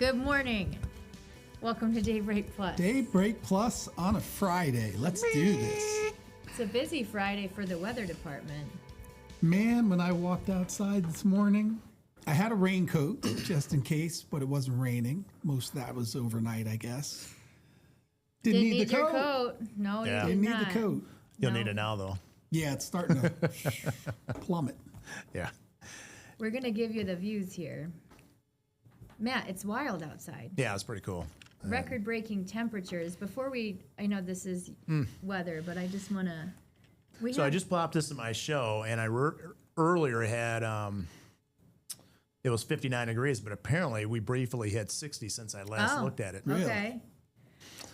Good morning. Welcome to Daybreak Plus. Daybreak Plus on a Friday. Let's do this. It's a busy Friday for the weather department. Man, when I walked outside this morning, I had a raincoat just in case, but it wasn't raining. Most of that was overnight, I guess. Didn't need the your coat. coat. No, Yeah. you Didn't did need not. the coat. You'll No. need it now, though. Yeah, it's starting to plummet. Yeah. We're going to give you the views here. Matt, it's wild outside. Yeah, it's pretty cool. Record-breaking temperatures. Before I know this is weather, but I just want to... So I just popped this in my show, and I earlier had, it was 59 degrees, but apparently we briefly hit 60 since I last looked at it. Really? Okay.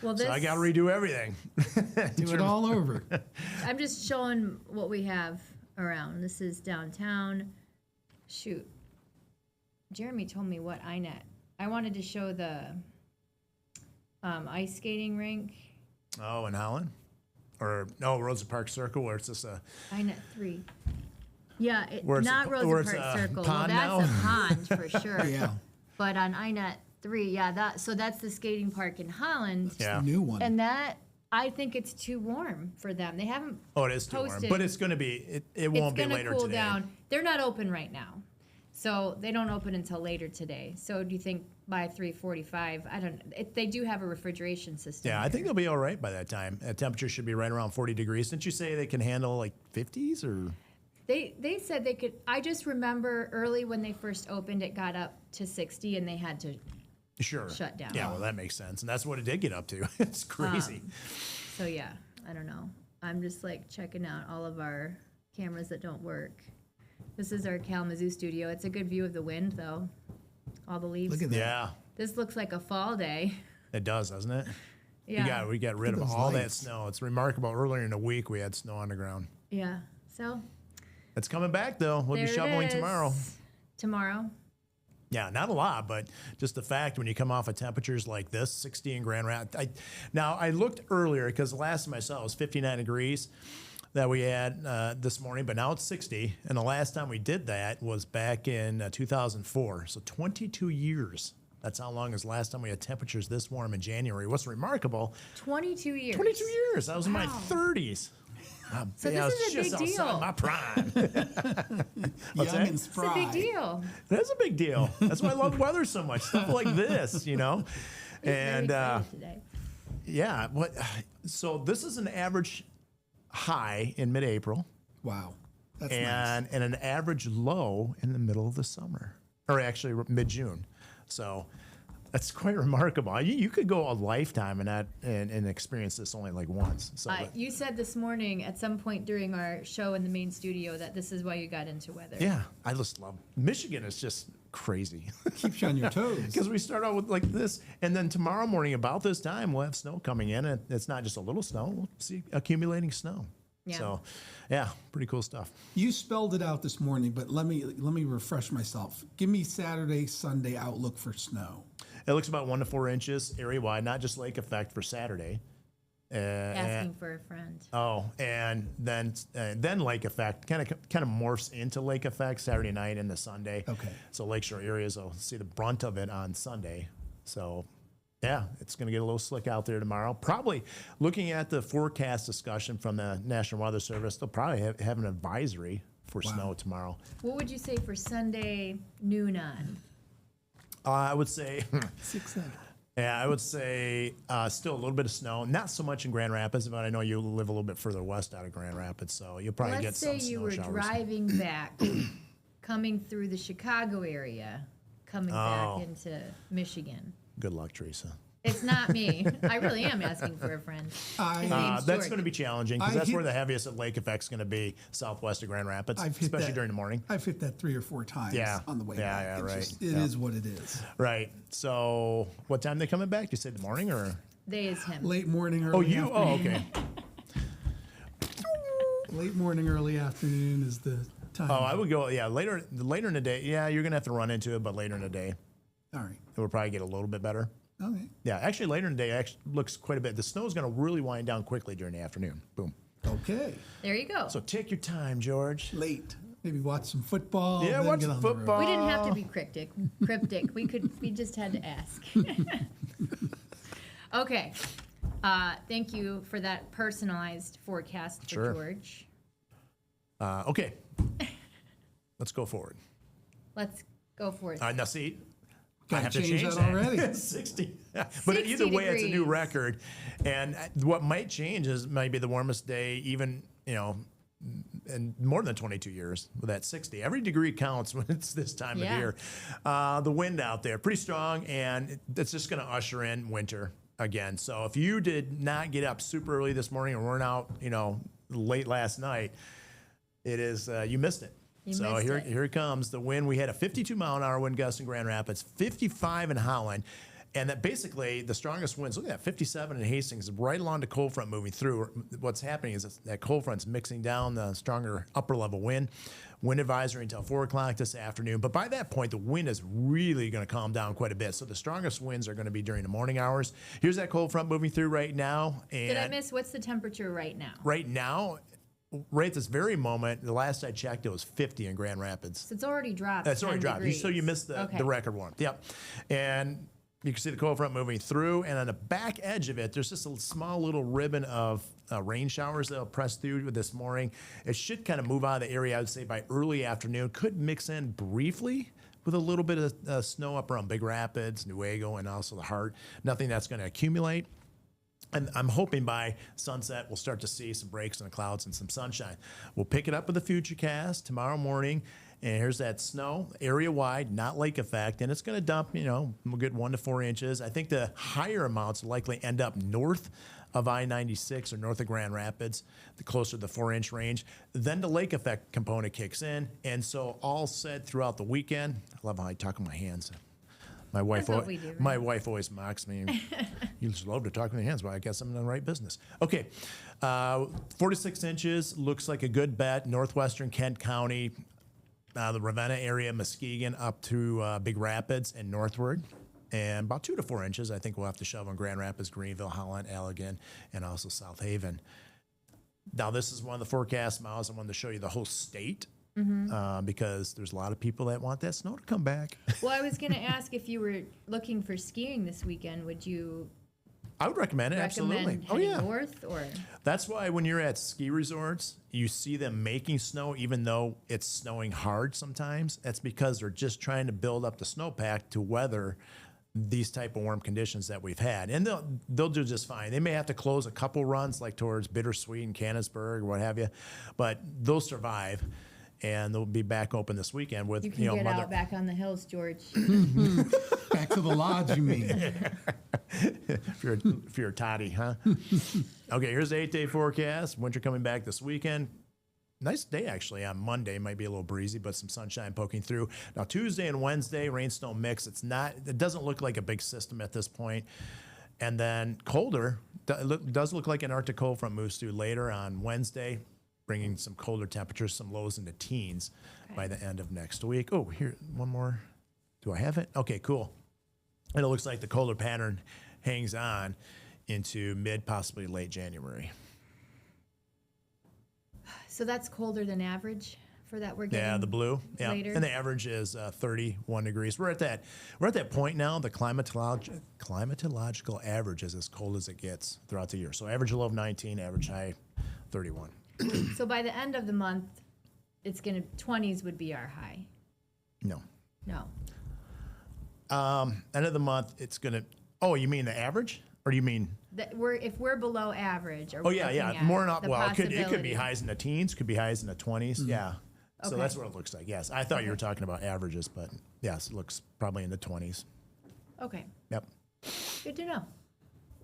Well, this, So I got to redo everything. Do it all over. I'm just showing what we have around. This is downtown. Shoot. Jeremy told me what INET. I wanted to show the ice skating rink. Oh, in Holland? Or, no, Rosa Park Circle, where it's just a... INET 3. Yeah, Where it's not a- where Rosa it's Park a Circle. Well, pond that's now? a pond for sure. Yeah, But on INET 3, yeah, that's the skating park in Holland. Yeah. new one. And that, I think it's too warm for them. They haven't Oh, it is too warm. posted. But it's going to be, it won't be It's later gonna cool today. down. They're not open right now, so they don't open until later today. So do you think by 3:45? I don't know. They do have a refrigeration system. Yeah, I think they'll be all right by that time. Temperature should be right around 40 degrees. Didn't you say they can handle like 50s or? They said they could. I just remember early when they first opened, it got up to 60, and they had to. Sure. Shut down. Yeah, well, that makes sense. And that's what it did get up to. It's crazy. So yeah, I don't know. I'm just like checking out all of our cameras that don't work. This is our Kalamazoo studio. It's a good view of the wind, though. All the leaves. Look at that. Yeah, This looks like a fall day. it does, doesn't it? Yeah. We got rid of those all that lights. snow. It's remarkable. Earlier in the week, we had snow on the ground. Yeah. So It's coming back, though. We'll there be it shoveling is. tomorrow. Tomorrow. Yeah, not a lot, but just the fact when you come off of temperatures like this, 60 in Grand Rapids. Now, I looked earlier because the last time I saw it was 59 degrees that we had this morning, but now it's 60. And the last time we did that was back in 2004. So 22 years. That's how long as last time we had temperatures this warm in January. What's remarkable, 22 years. 22 years. I was in my Wow. 30s. So I this was is a just big outside deal. my prime. What's Young that? and It's a spry. big deal. That's a big deal. That's why I love weather so much. Stuff like this, you know. And Very excited today. yeah, so this is an average high in mid-April Wow, that's nice. and an average low in the middle of the summer, or actually mid-June. So that's quite remarkable. You could go a lifetime and experience this only like once. So You said this morning at some point during our show in the main studio that this is why you got into weather. yeah, I just love Michigan. Is just crazy. Keeps you on your toes. Because we start out with like this, and then tomorrow morning about this time we'll have snow coming in, and it's not just a little snow. We'll see accumulating snow. Yeah. So, yeah, pretty cool stuff. You spelled it out this morning, but let me refresh myself. Give me Saturday, Sunday outlook for snow. It looks about 1 to 4 inches area wide, not just lake effect for Saturday. Asking for a friend. And then lake effect kind of morphs into lake effect Saturday night into Sunday. Okay. So lakeshore areas will see the brunt of it on Sunday. So yeah, it's going to get a little slick out there tomorrow. Probably looking at the forecast discussion from the National Weather Service, they'll probably have an advisory for snow tomorrow. What would you say for Sunday noon on? I would say, 600. yeah, I would say still a little bit of snow. Not so much in Grand Rapids, but I know you live a little bit further west out of Grand Rapids, so you'll probably get Let's some say you snow were showers. driving back, coming through the Chicago area, coming back into Michigan. Good luck, Teresa. It's not me. I really am asking for a friend. His name's That's George. going to be challenging because I that's hit- where the heaviest lake effect's going to be southwest of Grand Rapids, I've hit especially that. during the morning. I've hit that 3 or 4 times Yeah. on the way Yeah, back. yeah, It's right. just- It Yeah. is what it is. Right. So, what time they coming back? You said the morning or? They is him. Late morning, early Oh, you? afternoon. Oh, okay. Late morning, early afternoon is the time. Oh, I would go. Yeah, later in the day. Yeah, you're gonna have to run into it, but later in the day, All right. it will probably get a little bit better. Okay. Yeah, actually, later in the day actually looks quite a bit. The snow is gonna really wind down quickly during the afternoon. Boom. Okay. There you go. So take your time, George. Late. Maybe watch some football. Yeah, then watch get on the road. football. We didn't have to be cryptic. We just had to ask. Okay. Thank you for that personalized forecast for Sure. George. Okay. Let's go forward. Let's go for it. Now, see, I Gotta have to change change that that already. 60. But 60 either way, it's a new degrees. record. And what might change is maybe the warmest day, even, in more than 22 years with that 60. Every degree counts when it's this time Yeah. of year. The wind out there, pretty strong, and it's just going to usher in winter again. So if you did not get up super early this morning or weren't out, late last night, it is, you missed it. So missed it. here it comes. The wind, we had a 52-mile-an-hour wind gust in Grand Rapids, 55 in Holland. And that basically the strongest winds, look at that, 57 in Hastings, right along the cold front moving through. What's happening is that cold front's mixing down the stronger upper level wind. Wind advisory until 4 o'clock this afternoon. But by that point, the wind is really going to calm down quite a bit. So the strongest winds are going to be during the morning hours. Here's that cold front moving through right now. And Did I miss what's the temperature right now? right now, right at this very moment, the last I checked, it was 50 in Grand Rapids. So it's already dropped. That's already 10 dropped. degrees. So you missed the record warmth. Yep. And you can see the cold front moving through. And on the back edge of it, there's just a small little ribbon of rain showers that'll press through this morning. It should kind of move out of the area, I would say, by early afternoon. Could mix in briefly with a little bit of snow up around Big Rapids, Newaygo, and also the Heart. Nothing that's going to accumulate. And I'm hoping by sunset, we'll start to see some breaks in the clouds and some sunshine. We'll pick it up with the Futurecast tomorrow morning. And here's that snow, area-wide, not lake effect. And it's going to dump, a good 1 to 4 inches. I think the higher amounts will likely end up north of I-96 or north of Grand Rapids, the closer to the 4-inch range. Then the lake effect component kicks in. And so all said throughout the weekend, I love how I talk with my hands. My wife, That's what we do, right? my wife always mocks me. You just love to talk with your hands. Well, I guess I'm in the right business. Okay, 46 inches looks like a good bet. Northwestern Kent County, the Ravenna area, Muskegon up to Big Rapids and northward. And about 2 to 4 inches, I think we'll have to shove on Grand Rapids, Greenville, Holland, Allegan, and also South Haven. Now, this is one of the forecast miles. I wanted to show you the whole state. Because there's a lot of people that want that snow to come back. Well, I was going to ask if you were looking for skiing this weekend, would you I would recommend it, recommend absolutely. heading north or? That's why when you're at ski resorts, you see them making snow, even though it's snowing hard sometimes. That's because they're just trying to build up the snowpack to weather these type of warm conditions that we've had. And they'll do just fine. They may have to close a couple runs like towards Bittersweet and Canonsburg or what have you, but they'll survive. And they'll be back open this weekend with, You can get out back on the hills, George. Back to the lodge, you mean? if you're a toddy, huh? Okay, here's the 8-day forecast. Winter coming back this weekend. Nice day, actually, on Monday. Might be a little breezy, but some sunshine poking through. Now, Tuesday and Wednesday, rain, snow mix. It doesn't look like a big system at this point. And then colder. Does look like an Arctic cold front moves through later on Wednesday, bringing some colder temperatures, some lows into teens by the end of next week. Oh, here, one more. Do I have it? Okay, cool. And it looks like the colder pattern hangs on into mid, possibly late January. So that's colder than average for that we're getting. Yeah, the blue. Yeah, later. and the average is 31 degrees. We're at that point now. The climatological average is as cold as it gets throughout the year. So average low of 19, average high 31. So by the end of the month, it's going to 20s would be our high. No. No. End of the month, it's gonna. Oh, you mean the average, or do you mean? That if we're below average, or Oh yeah. More not. Well, it could be possibility. highs in the teens, could be highs in the 20s. Yeah. So Okay. that's what it looks like. Yes, I thought you were talking about averages, but yes, it looks probably in the 20s. Okay, Yep. good to know.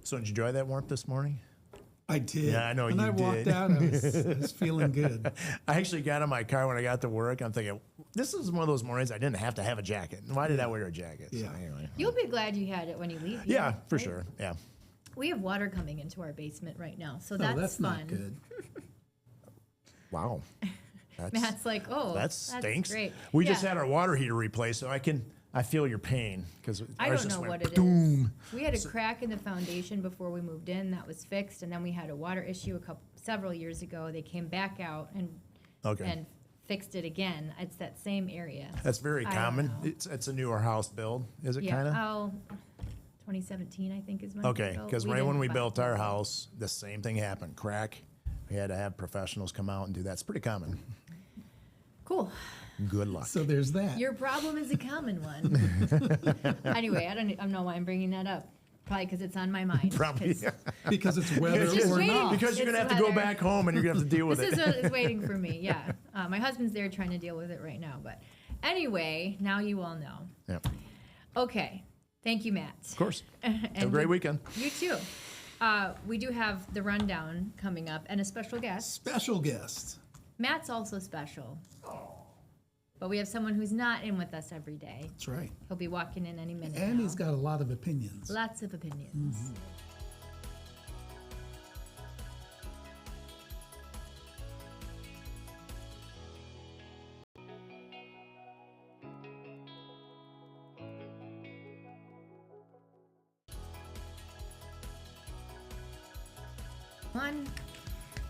So did you enjoy that warmth this morning? I did. Yeah, I know when you I walked did. out, I was feeling good. I actually got in my car when I got to work. I'm thinking, this is one of those mornings I didn't have to have a jacket. Why did I wear a jacket? So Yeah. anyway. You'll be glad you had it when you leave here. Yeah, for right? sure. Yeah. We have water coming into our basement right now, so Oh, that's that's fun. not good. Wow. Matt's like, oh, That that's stinks. great. We just Yeah. had our water heater replaced, so I feel your pain because I ours don't just know went what it boom. is. We had a crack in the foundation before we moved in. That was fixed, and then we had a water issue several years ago. They came back out and Okay. fixed it again. It's that same area. That's very I don't common. know. It's a newer house build, is it Yeah. kind of? Oh, 2017, I think is when. Okay, it was built. because right when didn't we buy built it. our house, the same thing happened. Crack. We had to have professionals come out and do that. It's pretty common. Cool. Good luck. So there's that. Your problem is a common one. Anyway, I don't know why I'm bringing that up. Probably because it's on my mind. Probably. It's- Because it's weather just or waiting. not. Because you're It's going to have to go weather. back home and you're going to have to deal with This it. is what is waiting for me. Yeah, my husband's there trying to deal with it right now. But anyway, now you all know. Yeah, Okay, thank you, Matt. of course. And Have a great weekend. You too. We do have the rundown coming up and a special guest. Special guest. Matt's also special. But we have someone who's not in with us every day. That's right. He'll be walking in any minute. And now. he's got a lot of opinions. Lots of opinions.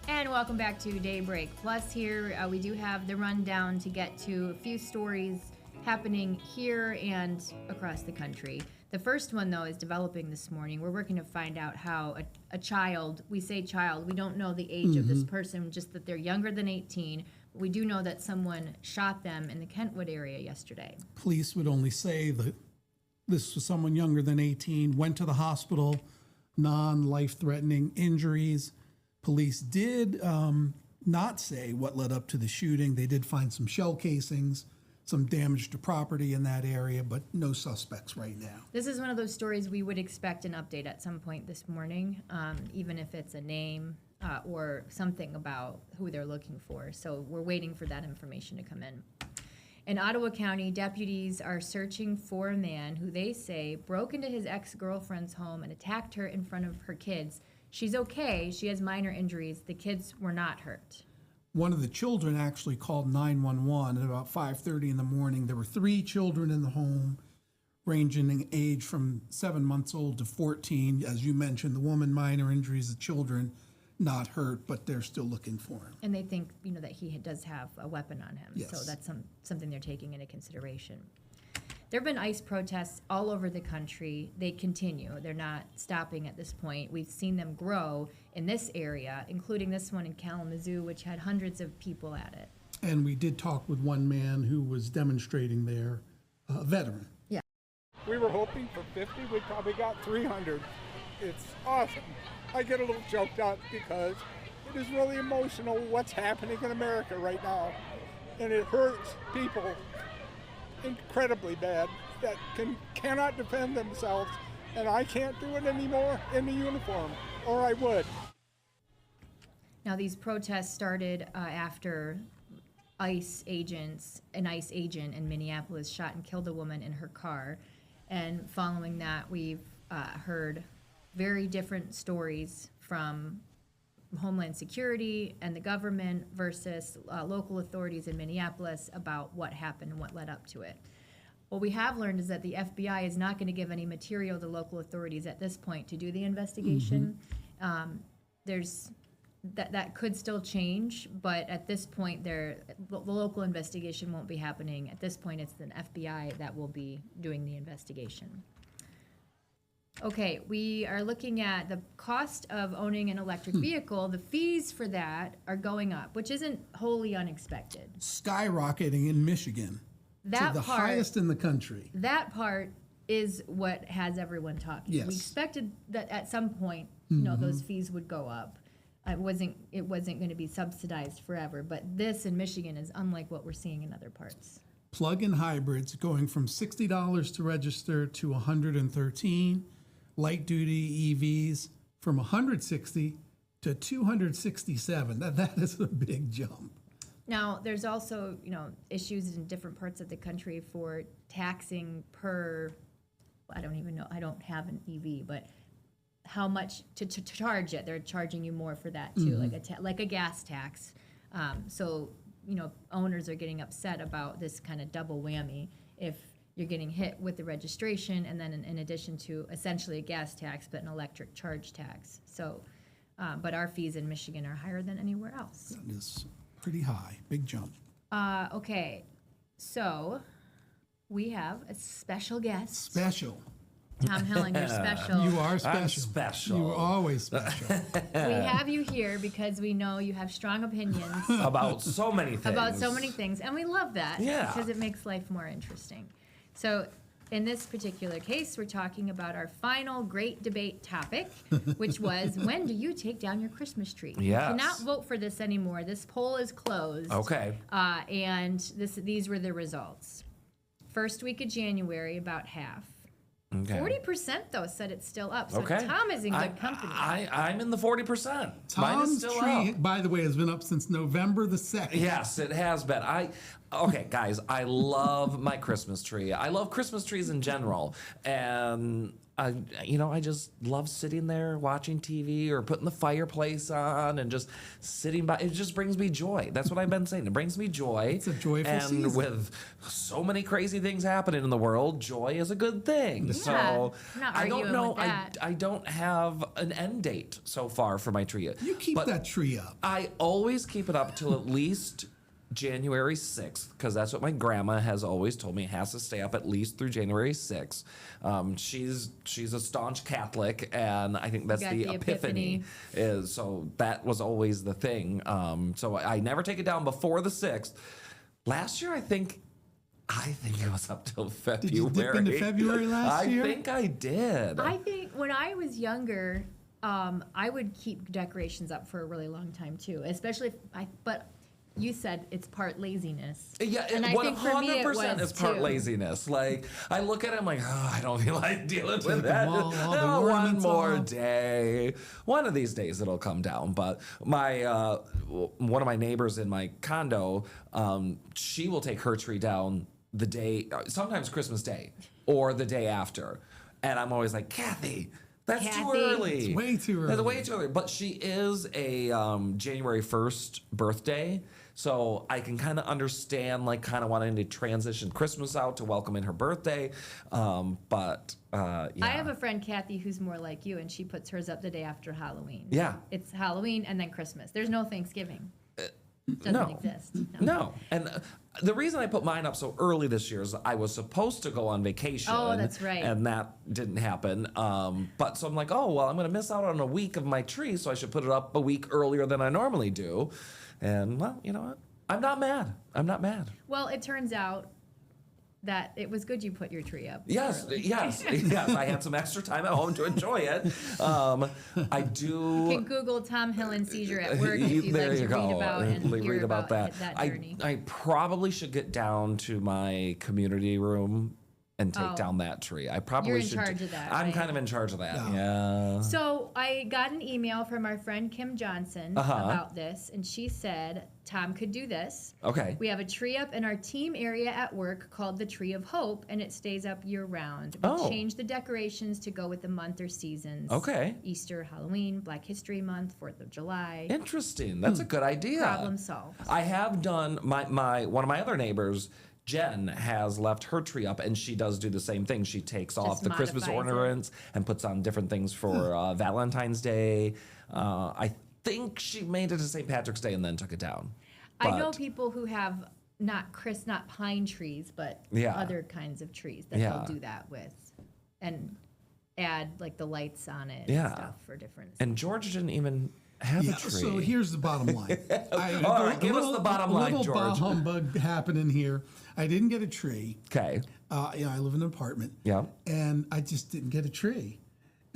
And welcome back to Daybreak Plus here. We do have the rundown to get to a few stories happening here and across the country. The first one, though, is developing this morning. We're working to find out how a child, we say child, we don't know the age of this person, just that they're younger than 18. But we do know that someone shot them in the Kentwood area yesterday. Police would only say that this was someone younger than 18, went to the hospital, non-life-threatening injuries. Police did not say what led up to the shooting. They did find some shell casings, some damage to property in that area, but no suspects right now. This is one of those stories we would expect an update at some point this morning, even if it's a name or something about who they're looking for. So we're waiting for that information to come in. In Ottawa County, deputies are searching for a man who they say broke into his ex-girlfriend's home and attacked her in front of her kids. She's okay. She has minor injuries. The kids were not hurt. One of the children actually called 911 at about 5:30 in the morning. There were 3 children in the home, ranging in age from 7 months old to 14. As you mentioned, the woman minor injuries, the children not hurt, but they're still looking for him. And they think, that he does have a weapon on him. Yes. So that's something they're taking into consideration. There have been ICE protests all over the country. They continue. They're not stopping at this point. We've seen them grow in this area, including this one in Kalamazoo, which had hundreds of people at it. And we did talk with one man who was demonstrating there, a veteran. We were hoping for 50. We probably got 300. It's awesome. I get a little choked up because it is really emotional what's happening in America right now. And it hurts people incredibly bad that cannot defend themselves. And I can't do it anymore in the uniform, or I would. Now, these protests started after an ICE agent in Minneapolis shot and killed a woman in her car. And following that, we've heard very different stories from Homeland Security and the government versus local authorities in Minneapolis about what happened and what led up to it. What we have learned is that the FBI is not going to give any material to local authorities at this point to do the investigation. That could still change, but at this point, the local investigation won't be happening. At this point, it's the FBI that will be doing the investigation. Okay, we are looking at the cost of owning an electric vehicle. The fees for that are going up, which isn't wholly unexpected. Skyrocketing in Michigan That to the part, highest in the country. That part is what has everyone talking. Yes. We expected that at some point, those fees would go up. It wasn't going to be subsidized forever, but this in Michigan is unlike what we're seeing in other parts. Plug-in hybrids going from $60 to register to $113. Light-duty EVs from $160 to $267. That is a big jump. Now, there's also, issues in different parts of the country for taxing per, I don't even know, I don't have an EV, but how much to charge it. They're charging you more for that too, like a gas tax. So, owners are getting upset about this kind of double whammy if you're getting hit with the registration and then in addition to essentially a gas tax, but an electric charge tax. So, but our fees in Michigan are higher than anywhere else. That is pretty high, big jump. Okay, so we have a special guest. Special. Tom Helen, you're special. You are special. I'm special. You are always special. We have you here because we know you have strong opinions About so many things. about so many things, and we love that Yeah. because it makes life more interesting. So, in this particular case, we're talking about our final great debate topic, which was when do you take down your Christmas tree? You Yes. cannot vote for this anymore. This poll is closed. Okay. And these were the results. First week of January, about half. Okay. 40% though said it's still up. So Okay. Tom is in good company. I'm in the 40%. Mine is Tom's still tree, up. by the way, has been up since November the 2nd. Yes, it has been. Okay, guys, I love my Christmas tree. I love Christmas trees in general, and I just love sitting there watching TV or putting the fireplace on and just sitting by. It just brings me joy. That's what I've been saying. It brings me joy. It's a joyful and season. with so many crazy things happening in the world, joy is a good thing. So I'm not I don't arguing know. with that. I don't have an end date so far for my tree. You keep But that tree up. I always keep it up till at least January 6th, because that's what my grandma has always told me. It has to stay up at least through January 6th. She's a staunch Catholic, and I think that's got the the epiphany. So that was always the thing. So I never take it down before the 6th. Last year, I think it was up till February. Did you dip into February last year? I think I did. I think when I was younger, I would keep decorations up for a really long time too, especially but you said it's part laziness. Yeah, and I think for me it 100% was is part too. laziness. Like, I look at it, I'm like, I don't feel like dealing with that. all the One ornaments more off. day. One of these days it'll come down. But my one of my neighbors in my condo, she will take her tree down the day, sometimes Christmas Day or the day after. And I'm always like, Kathy, that's too Kathy. early. It's way too That's early. way too early. But she is a January 1st birthday. So I can kind of understand, like, kind of wanting to transition Christmas out to welcome in her birthday. But yeah. I have a friend, Kathy, who's more like you, and she puts hers up the day after Halloween. Yeah. It's Halloween and then Christmas. There's no Thanksgiving. Doesn't no. exist. No. And the reason I put mine up so early this year is I was supposed to go on vacation. Oh, that's right. And that didn't happen. But so I'm like, oh, well, I'm going to miss out on a week of my tree, so I should put it up a week earlier than I normally do. And, well, you know what? I'm not mad. I'm not mad. Well, it turns out that it was good you put your tree up. Yes, early. yes. I had some extra time at home to enjoy it. I do. You can Google Tom Hillen seizure at work if you'd There like you to go. read about and Read hear about that. that journey. I probably should get down to my community room and take Oh. down that tree. I probably You're in should. charge of that, I'm right? kind of in charge of that. Yeah. Yeah. So I got an email from our friend Kim Johnson about this, and she said Tom could do this. Okay. We have a tree up in our team area at work called the Tree of Hope, and it stays up year round. We Oh. change the decorations to go with the month or seasons. Okay. Easter, Halloween, Black History Month, 4th of July. Interesting. That's a good idea. Problem solved. I have done my one of my other neighbors. Jen has left her tree up, and she does do the same thing. She takes off the Christmas modifies it. ornaments and puts on different things for Valentine's Day. I think she made it to St. Patrick's Day and then took it down. I know But- people who have not pine trees, but Yeah. other kinds of trees that Yeah. they'll do that with, and add like the lights on it Yeah. and stuff for different. And George didn't even have Yeah, a tree. so here's the bottom line. All right, give us the bottom line, little bah George. humbug happening here. I didn't get a tree. Okay. I live in an apartment. Yeah. And I just didn't get a tree.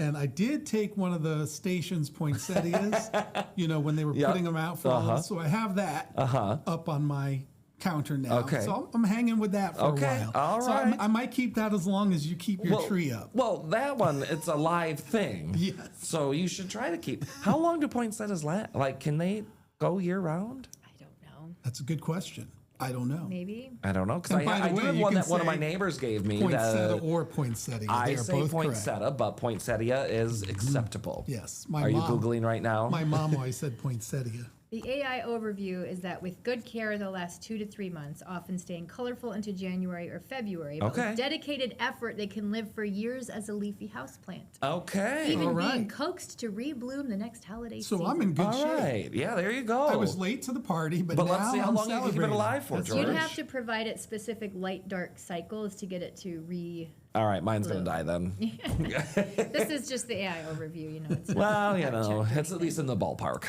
And I did take one of the station's poinsettias, when they were Yeah. putting them out for all. So I have that up on my counter now. Okay. So I'm hanging with that for Okay, a while. all so right. I might keep that as long as you keep your tree up. Well, that one, it's a live thing. Yes. So you should try to keep. How long do poinsettias last? Like, can they go year round? I don't know. That's a good question. I don't know. Maybe. I don't know, because And by the I do way, have you one can that one of my say neighbors gave me. Poinsettia That or poinsettia. I they are say both correct. poinsettia, but poinsettia is acceptable. Yes. Are you Googling right now? My mom always said poinsettia. The AI overview is that with good care, they'll last 2 to 3 months, often staying colorful into January or February. But Okay. with dedicated effort, they can live for years as a leafy houseplant. Okay. Even All being right. coaxed to rebloom the next holiday So season. I'm in good All shape. right. Yeah, there you go. I was late to the party, but now let's see how I'm long you can keep it celebrating. alive for, That's George. You'd right. have to provide it specific light-dark cycles to get it to All right, mine's going to die then. This is just the AI overview, you know. It's not Well, you fact know, checked or it's at least in the ballpark.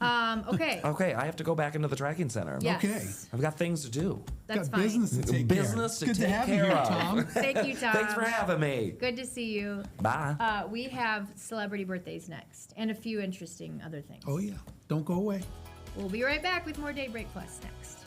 Okay. Okay, I have to go back into the tracking center. Yes. Okay. I've got things to do. That's Got fine. business to take Business care to of. Good take to have you care here, of. Tom. Thank you, Tom. Thanks for having me. Good to see you. Bye. We have celebrity birthdays next and a few interesting other things. Oh, yeah. Don't go away. We'll be right back with more Daybreak Plus next.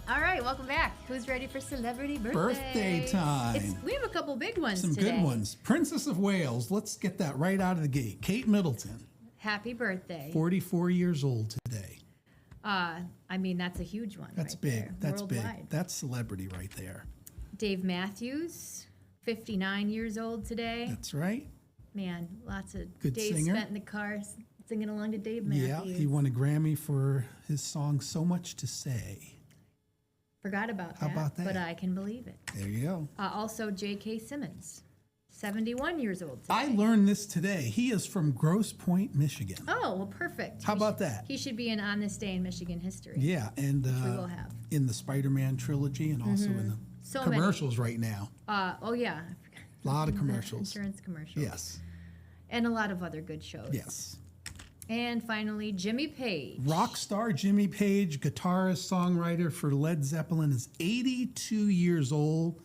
All right, welcome back. Who's ready for celebrity birthday? Birthday time. We have a couple big ones Some today. good ones. Princess of Wales. Let's get that right out of the gate. Kate Middleton, Happy birthday. 44 years old today. I mean, that's a huge one. That's right big. there, That's worldwide. big. That's celebrity right there. Dave Matthews, 59 years old today. That's right. Man, lots of Good days singer. spent in the car singing along to Dave Matthews. Yeah, he won a Grammy for his song "So Much to Say." Forgot about How that. about that? But I can believe it. There you go. Also, J.K. Simmons, 71 years old today. I learned this today. He is from Grosse Pointe, Michigan. Oh, well, perfect. How He about should- that? He should be in On This Day in Michigan history. Yeah, and we will have. in the Spider-Man trilogy, and also in the So many. commercials right now. Oh, yeah. A lot of commercials. Insurance commercials. Yes, And a lot of other good shows. yes. And finally, Jimmy Page. Rock star Jimmy Page, guitarist, songwriter for Led Zeppelin, is 82 years old.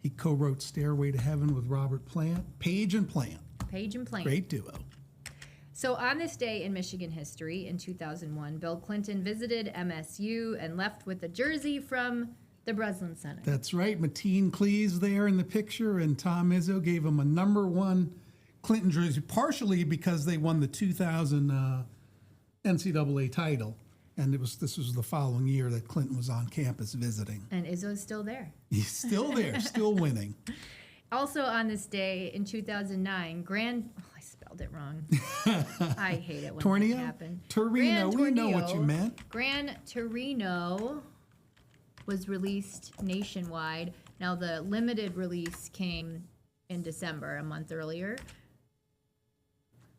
He co-wrote Stairway to Heaven with Robert Plant. Page and Plant, Page and Plant. great duo. So on this day in Michigan history, in 2001, Bill Clinton visited MSU and left with a jersey from the Breslin Center. That's right. Mateen Cleese there in the picture, and Tom Izzo gave him a #1 Clinton jersey, partially because they won the 2000 NCAA title, and this was the following year that Clinton was on campus visiting. And Izzo's still there. He's still there, still winning. Also on this day in 2009, I spelled it wrong. I hate it when Tornio? that happens. Torino, we know what you meant. Gran Torino was released nationwide. Now the limited release came in December, a month earlier.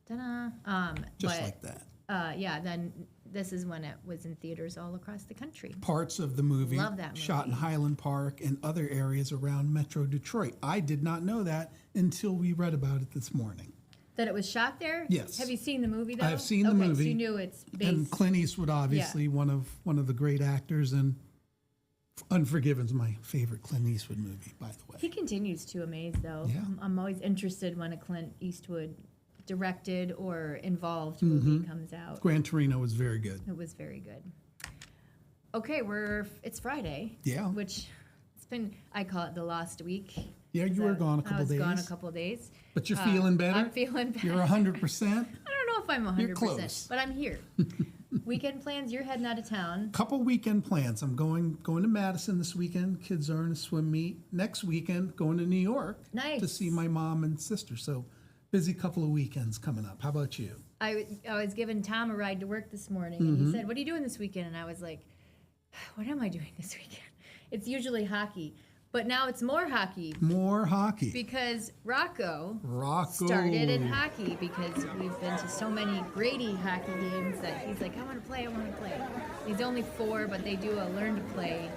Ta-da. Just but, like that. yeah, then this is when it was in theaters all across the country. Parts of the movie, Love that shot in movie. Highland Park and other areas around Metro Detroit. I did not know that until we read about it this morning. That it was shot there? Yes. Have you seen the movie though? I have seen the Okay, movie. so you knew it's based. And Clint Eastwood, obviously one of the great actors, and Unforgiven's my favorite Clint Eastwood movie, by the way. He continues to amaze, though. Yeah. I'm always interested when a Clint Eastwood directed or involved movie comes out. Gran Torino was very good. It was very good. Okay, it's Friday. Yeah. Which I call it the lost week. Yeah, you were gone a couple I was days. gone a couple of days. But you're feeling better? I'm feeling better. You're 100%? I don't know if I'm 100%, You're close. but I'm here. Weekend plans, you're heading out of town. Couple weekend plans. I'm going to Madison this weekend. Kids are in a swim meet. Next weekend, going to New York Nice. to see my mom and sister. So busy couple of weekends coming up. How about you? I was giving Tom a ride to work this morning, and he said, "What are you doing this weekend?" And I was like, "What am I doing this weekend?" It's usually hockey, but now it's more hockey More hockey. because Rocco Rocco. started in hockey because we've been to so many Grady hockey games that he's like, I want to play. He's only 4, but they do a learn to play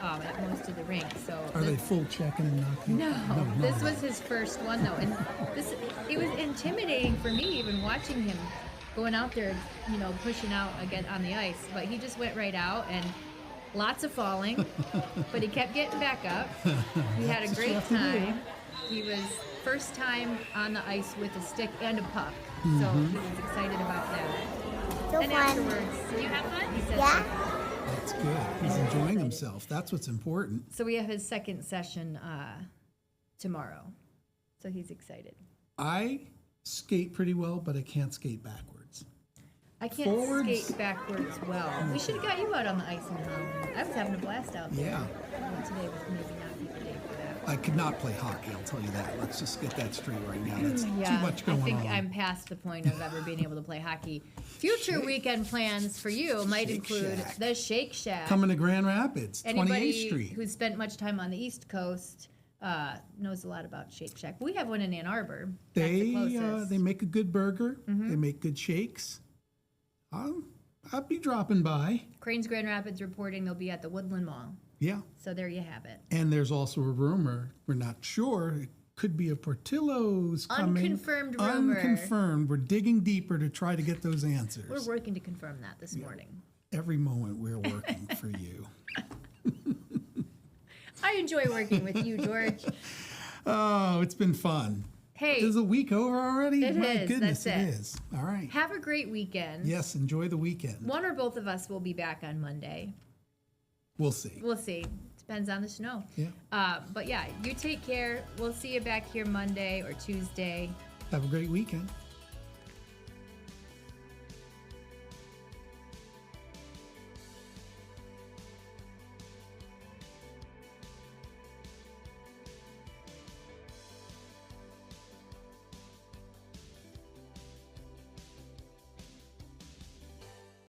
at most of the rinks. So Are they full checking and knocking? no, this was his first one though, and it was intimidating for me even watching him going out there, pushing out again on the ice. But he just went right out and lots of falling, but he kept getting back up. He had a great time. He was first time on the ice with a stick and a puck. So Mm-hmm. he was excited about that. So And fun. afterwards, did you have fun? He said Yeah. That's good. He's enjoying himself. That's what's important. So we have his second session tomorrow. So he's excited. I skate pretty well, but I can't skate backwards. I can't Forwards. skate backwards well. We should have got you out on the ice in Holland. I was having a blast out there. Yeah. Well, today was maybe not the day for that. I could not play hockey, I'll tell you that. Let's just get that straight right now. That's too much going I think on. I'm past the point of ever being able to play hockey. Future weekend plans for you might Shake include Shack. the Shake Shack. Coming to Grand Rapids, 28th Anybody Street. who's spent much time on the East Coast knows a lot about Shake Shack. We have one in Ann Arbor. That's the closest. Mm-hmm. They make a good burger. They make good shakes. I'll be dropping by. Cranes Grand Rapids reporting they'll be at the Woodland Mall. Yeah. So there you have it. And there's also a rumor, we're not sure, it could be a Portillo's coming. Unconfirmed rumor. Unconfirmed. We're digging deeper to try to get those answers. We're working to confirm that this morning. Every moment we're working for you. I enjoy working with you, George. Oh, it's been fun. Hey, Is the week over already? It My is, goodness, that's it it. is. All right. have a great weekend. Yes, enjoy the weekend. One or both of us will be back on Monday. We'll see. We'll see. Depends on the snow. Yeah. But yeah, you take care. We'll see you back here Monday or Tuesday. Have a great weekend.